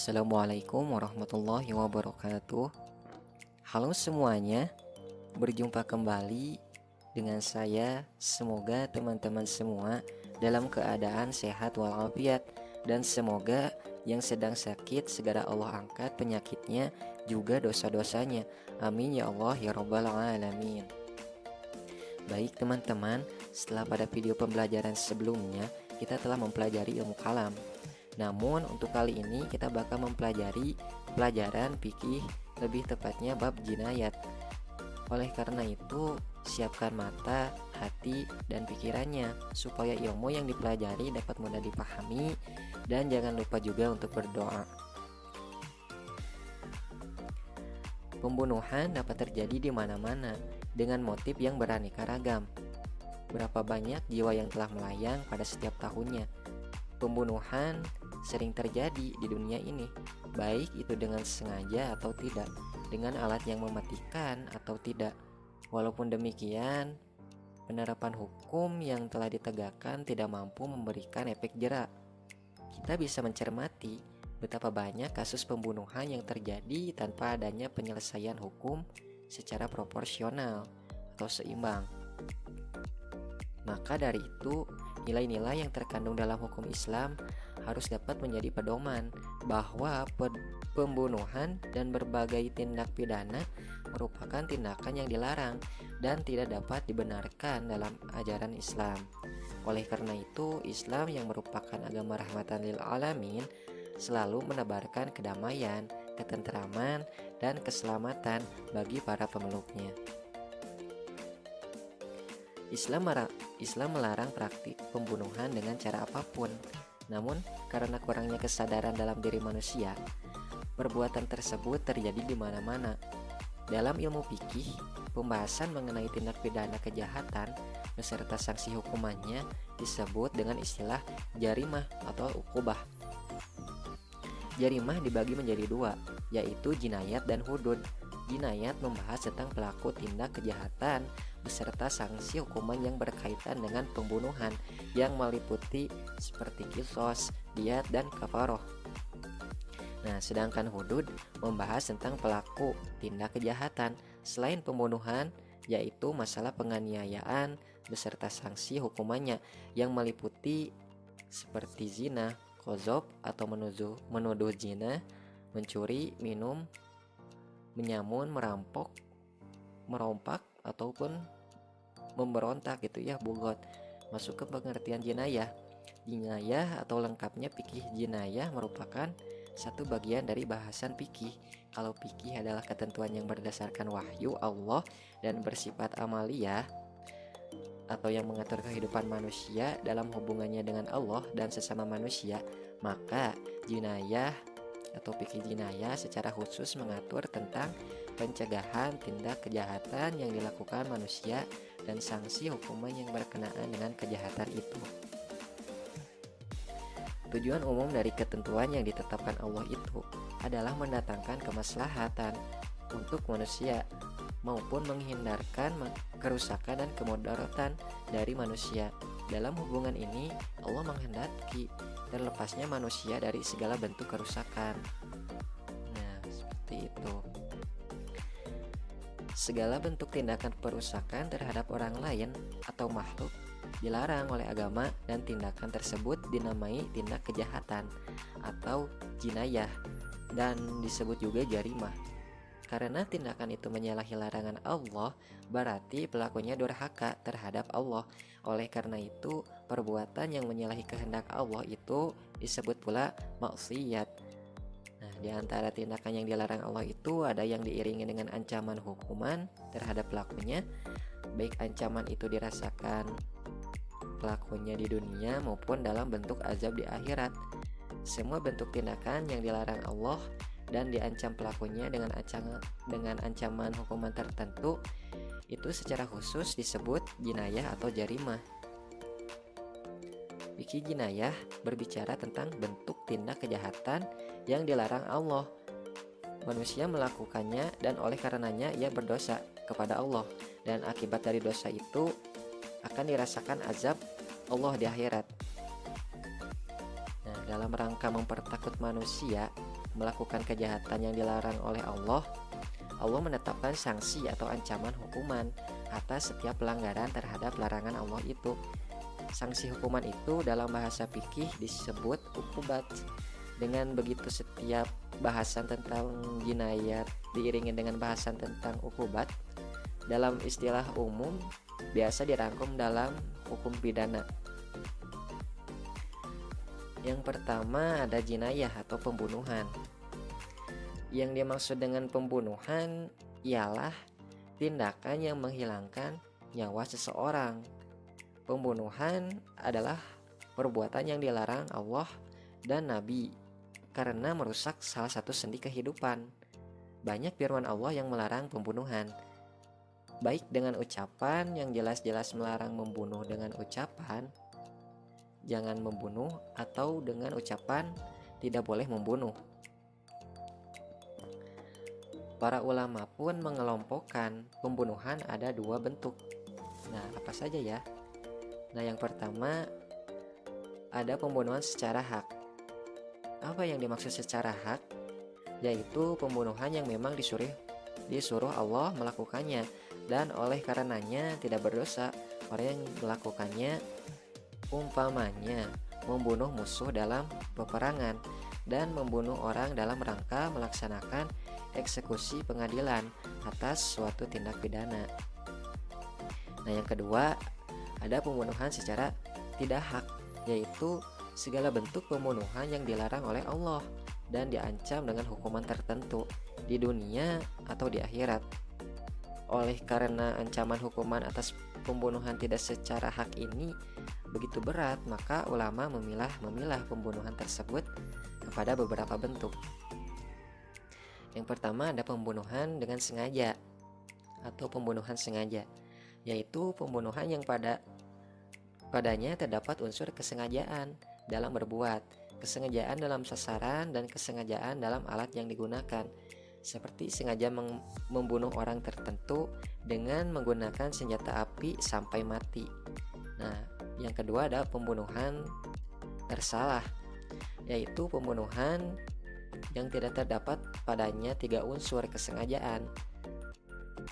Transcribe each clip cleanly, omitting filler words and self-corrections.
Assalamualaikum warahmatullahi wabarakatuh. Halo semuanya, berjumpa kembali dengan saya. Semoga teman-teman semua dalam keadaan sehat walafiat, dan semoga yang sedang sakit segera Allah angkat penyakitnya, juga dosa-dosanya. Amin ya Allah ya rabbal alamin. Baik teman-teman, setelah pada video pembelajaran sebelumnya kita telah mempelajari ilmu kalam. Namun untuk kali ini kita bakal mempelajari pelajaran fikih, lebih tepatnya bab jinayat. Oleh karena itu, siapkan mata, hati, dan pikirannya supaya ilmu yang dipelajari dapat mudah dipahami, dan jangan lupa juga untuk berdoa. Pembunuhan dapat terjadi di mana-mana dengan motif yang beraneka ragam. Berapa banyak jiwa yang telah melayang pada setiap tahunnya. Pembunuhan sering terjadi di dunia ini, baik itu dengan sengaja atau tidak, dengan alat yang mematikan atau tidak. Walaupun demikian, penerapan hukum yang telah ditegakkan tidak mampu memberikan efek jera. Kita bisa mencermati betapa banyak kasus pembunuhan yang terjadi tanpa adanya penyelesaian hukum secara proporsional atau seimbang. Maka dari itu, nilai-nilai yang terkandung dalam hukum Islam harus dapat menjadi pedoman bahwa pembunuhan dan berbagai tindak pidana merupakan tindakan yang dilarang dan tidak dapat dibenarkan dalam ajaran Islam. Oleh karena itu, Islam yang merupakan agama rahmatan lil alamin selalu menebarkan kedamaian, ketentraman, dan keselamatan bagi para pemeluknya. Islam melarang praktik pembunuhan dengan cara apapun. Namun, karena kurangnya kesadaran dalam diri manusia, perbuatan tersebut terjadi di mana-mana. Dalam ilmu fikih, pembahasan mengenai tindak pidana kejahatan beserta sanksi hukumannya disebut dengan istilah jarimah atau ukubah. Jarimah dibagi menjadi dua, yaitu jinayat dan hudud. Jinayat membahas tentang pelaku tindak kejahatan beserta sanksi hukuman yang berkaitan dengan pembunuhan yang meliputi seperti qisas, diyat, dan kafaroh. Nah, sedangkan hudud membahas tentang pelaku tindak kejahatan selain pembunuhan, yaitu masalah penganiayaan beserta sanksi hukumannya yang meliputi seperti zina, qadzaf atau menuduh zina, mencuri, minum, menyamun, merampok, merompak, ataupun memberontak gitu ya, bugot. Masuk ke pengertian jinayah. Jinayah atau lengkapnya fikih jinayah merupakan satu bagian dari bahasan fikih. Kalau fikih adalah ketentuan yang berdasarkan wahyu Allah dan bersifat amaliyah atau yang mengatur kehidupan manusia dalam hubungannya dengan Allah dan sesama manusia, maka jinayah atau fikih jinayah secara khusus mengatur tentang pencegahan tindak kejahatan yang dilakukan manusia dan sanksi hukuman yang berkenaan dengan kejahatan itu. Tujuan umum dari ketentuan yang ditetapkan Allah itu adalah mendatangkan kemaslahatan untuk manusia maupun menghindarkan kerusakan dan kemudaratan dari manusia. Dalam hubungan ini, Allah menghendaki terlepasnya manusia dari segala bentuk kerusakan. Nah, seperti itu. Segala bentuk tindakan perusakan terhadap orang lain atau makhluk dilarang oleh agama, dan tindakan tersebut dinamai tindak kejahatan atau jinayah dan disebut juga jarimah. Karena tindakan itu menyalahi larangan Allah, berarti pelakunya durhaka terhadap Allah. Oleh karena itu, perbuatan yang menyalahi kehendak Allah itu disebut pula maksiat. Nah, di antara tindakan yang dilarang Allah itu ada yang diiringi dengan ancaman hukuman terhadap pelakunya, baik ancaman itu dirasakan pelakunya di dunia maupun dalam bentuk azab di akhirat. Semua bentuk tindakan yang dilarang Allah dan diancam pelakunya dengan ancaman hukuman tertentu itu secara khusus disebut jinayah atau jarimah. Fikih jinayah berbicara tentang bentuk tindak kejahatan yang dilarang Allah. Manusia melakukannya dan oleh karenanya ia berdosa kepada Allah, dan akibat dari dosa itu akan dirasakan azab Allah di akhirat. Nah, dalam rangka mempertakut manusia melakukan kejahatan yang dilarang oleh Allah, Allah menetapkan sanksi atau ancaman hukuman atas setiap pelanggaran terhadap larangan Allah itu. Sanksi hukuman itu dalam bahasa fikih disebut ukubat. Dengan begitu setiap bahasan tentang jinayat diiringi dengan bahasan tentang ukubat dalam istilah umum biasa dirangkum dalam hukum pidana. Yang pertama ada jinayah atau pembunuhan. Yang dimaksud dengan pembunuhan ialah tindakan yang menghilangkan nyawa seseorang. Pembunuhan adalah perbuatan yang dilarang Allah dan Nabi karena merusak salah satu sendi kehidupan. Banyak firman Allah yang melarang pembunuhan, baik dengan ucapan yang jelas-jelas melarang membunuh dengan ucapan jangan membunuh, atau dengan ucapan tidak boleh membunuh. Para ulama pun mengelompokkan pembunuhan ada dua bentuk. Nah, apa saja ya? Nah, yang pertama ada pembunuhan secara hak. Apa yang dimaksud secara hak? Yaitu pembunuhan yang memang disuruh Allah melakukannya, dan oleh karenanya tidak berdosa orang yang melakukannya. Umpamanya membunuh musuh dalam peperangan dan membunuh orang dalam rangka melaksanakan eksekusi pengadilan atas suatu tindak pidana. Nah, yang kedua ada pembunuhan secara tidak hak, yaitu segala bentuk pembunuhan yang dilarang oleh Allah dan diancam dengan hukuman tertentu di dunia atau di akhirat. Oleh karena ancaman hukuman atas pembunuhan tidak secara hak ini begitu berat, maka ulama memilah pembunuhan tersebut kepada beberapa bentuk. Yang pertama ada pembunuhan dengan sengaja atau pembunuhan sengaja, yaitu pembunuhan yang padanya terdapat unsur kesengajaan dalam berbuat, kesengajaan dalam sasaran, dan kesengajaan dalam alat yang digunakan, seperti sengaja membunuh orang tertentu dengan menggunakan senjata api sampai mati. Nah, yang kedua ada pembunuhan tersalah, yaitu pembunuhan yang tidak terdapat padanya tiga unsur kesengajaan.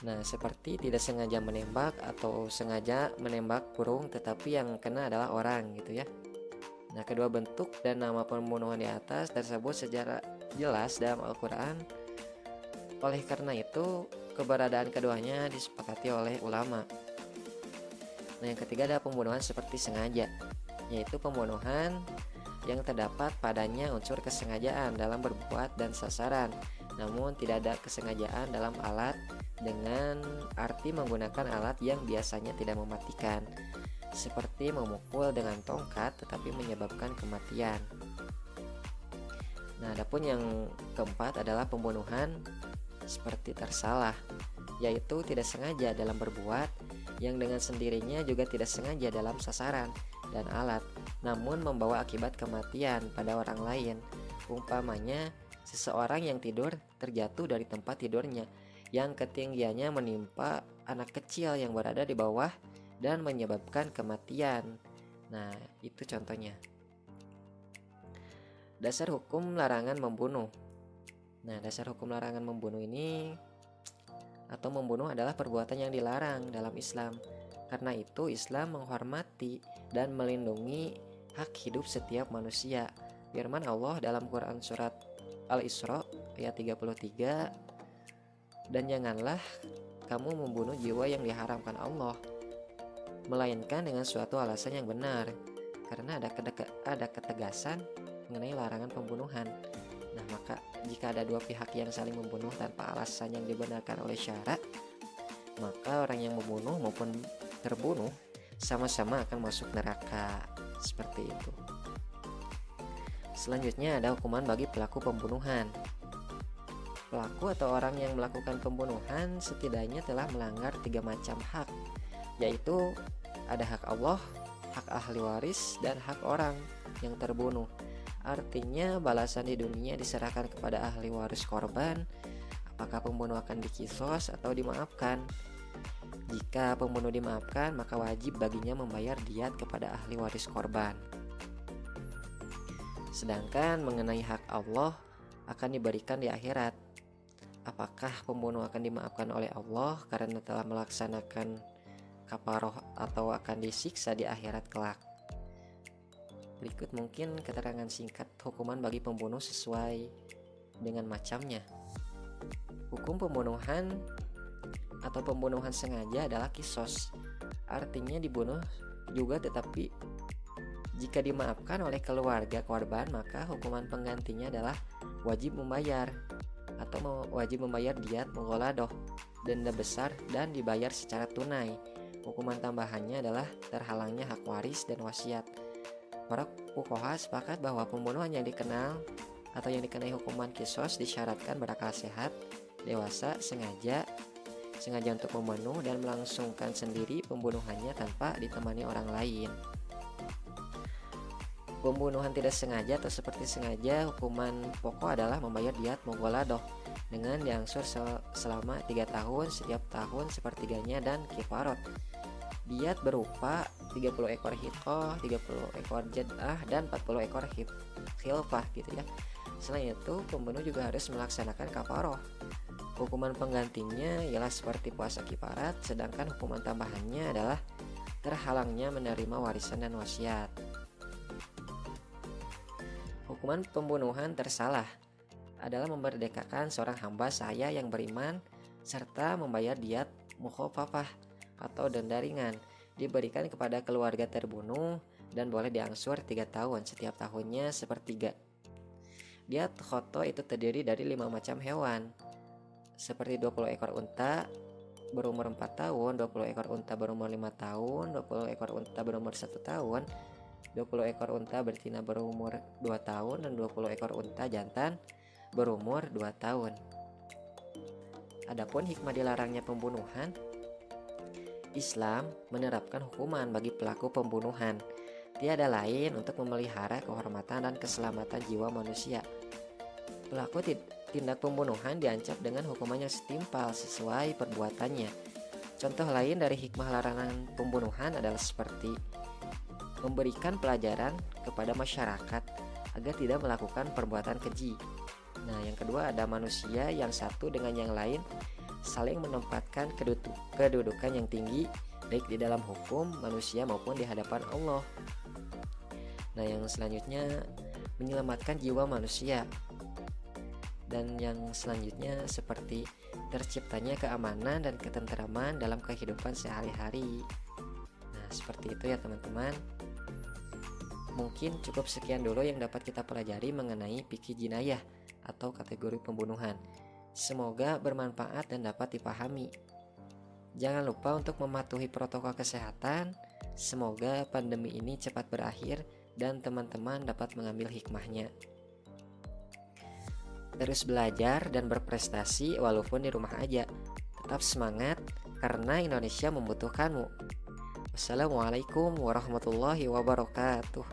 Nah, seperti tidak sengaja menembak atau sengaja menembak burung tetapi yang kena adalah orang gitu ya. Nah, kedua bentuk dan nama pembunuhan di atas tersebut secara jelas dalam Al-Quran. Oleh karena itu, keberadaan keduanya disepakati oleh ulama. Nah, yang ketiga ada pembunuhan seperti sengaja, yaitu pembunuhan yang terdapat padanya unsur kesengajaan dalam berbuat dan sasaran, namun tidak ada kesengajaan dalam alat dengan arti menggunakan alat yang biasanya tidak mematikan, seperti memukul dengan tongkat tetapi menyebabkan kematian. Nah, adapun yang keempat adalah pembunuhan seperti tersalah, yaitu tidak sengaja dalam berbuat yang dengan sendirinya juga tidak sengaja dalam sasaran dan alat, namun membawa akibat kematian pada orang lain. Umpamanya seseorang yang tidur terjatuh dari tempat tidurnya yang ketinggiannya menimpa anak kecil yang berada di bawah dan menyebabkan kematian. Nah, itu contohnya. Dasar hukum larangan membunuh. Nah, dasar hukum larangan membunuh ini atau membunuh adalah perbuatan yang dilarang dalam Islam. Karena itu Islam menghormati dan melindungi hak hidup setiap manusia. Firman Allah dalam Quran surat Al-Isra ayat 33, dan janganlah kamu membunuh jiwa yang diharamkan Allah, melainkan dengan suatu alasan yang benar. Karena ada ketegasan mengenai larangan pembunuhan. Nah, maka jika ada dua pihak yang saling membunuh tanpa alasan yang dibenarkan oleh syara, maka orang yang membunuh maupun terbunuh sama-sama akan masuk neraka. Seperti itu. Selanjutnya ada hukuman bagi pelaku pembunuhan. Pelaku atau orang yang melakukan pembunuhan setidaknya telah melanggar 3 macam hak, yaitu ada hak Allah, hak ahli waris, dan hak orang yang terbunuh. Artinya balasan di dunia diserahkan kepada ahli waris korban, apakah pembunuh akan dikisos atau dimaafkan. Jika pembunuh dimaafkan, maka wajib baginya membayar diat kepada ahli waris korban. Sedangkan mengenai hak Allah, akan diberikan di akhirat. Apakah pembunuh akan dimaafkan oleh Allah karena telah melaksanakan kafaroh atau akan disiksa di akhirat kelak? Berikut mungkin keterangan singkat hukuman bagi pembunuh sesuai dengan macamnya. Hukum pembunuhan atau pembunuhan sengaja adalah kisos, artinya dibunuh juga, tetapi jika dimaafkan oleh keluarga korban maka hukuman penggantinya adalah wajib membayar diat mughaladoh, denda besar dan dibayar secara tunai. Hukuman tambahannya adalah terhalangnya hak waris dan wasiat. Para fuqaha sepakat bahwa pembunuhan yang dikenai hukuman kisos disyaratkan berakal sehat, dewasa, sengaja untuk membunuh dan melangsungkan sendiri pembunuhannya tanpa ditemani orang lain. Pembunuhan tidak sengaja atau seperti sengaja, hukuman pokok adalah membayar diat mughaladoh dengan diangsur selama 3 tahun, setiap tahun sepertiganya, dan kifarot. Diat berupa 30 ekor hiqah, 30 ekor jad'ah, dan 40 ekor khilfah gitu ya. Selain itu, pembunuh juga harus melaksanakan kafaroh. Hukuman penggantinya ialah seperti puasa kifarat, sedangkan hukuman tambahannya adalah terhalangnya menerima warisan dan wasiat. Hukuman pembunuhan tersalah adalah memerdekakan seorang hamba sahaya yang beriman serta membayar diat mukhafafah atau denda ringan diberikan kepada keluarga terbunuh dan boleh diangsur 3 tahun, setiap tahunnya sepertiga. Diat khoto itu terdiri dari 5 macam hewan, seperti 20 ekor unta berumur 4 tahun, 20 ekor unta berumur 5 tahun, 20 ekor unta berumur 1 tahun, 20 ekor unta betina berumur 2 tahun, dan 20 ekor unta jantan berumur 2 tahun. Adapun hikmah dilarangnya pembunuhan, Islam menerapkan hukuman bagi pelaku pembunuhan tiada lain untuk memelihara kehormatan dan keselamatan jiwa manusia. Pelaku tindak pembunuhan diancam dengan hukuman yang setimpal sesuai perbuatannya. Contoh lain dari hikmah larangan pembunuhan adalah seperti memberikan pelajaran kepada masyarakat agar tidak melakukan perbuatan keji. Nah, yang kedua ada manusia yang satu dengan yang lain saling menempatkan kedudukan yang tinggi baik di dalam hukum manusia maupun di hadapan Allah. Nah, yang selanjutnya menyelamatkan jiwa manusia. Dan yang selanjutnya seperti terciptanya keamanan dan ketenteraman dalam kehidupan sehari-hari. Nah, seperti itu ya teman-teman. Mungkin cukup sekian dulu yang dapat kita pelajari mengenai fikih jinayah atau kategori pembunuhan. Semoga bermanfaat dan dapat dipahami. Jangan lupa untuk mematuhi protokol kesehatan. Semoga pandemi ini cepat berakhir dan teman-teman dapat mengambil hikmahnya. Terus belajar dan berprestasi walaupun di rumah aja. Tetap semangat karena Indonesia membutuhkanmu. Wassalamualaikum warahmatullahi wabarakatuh.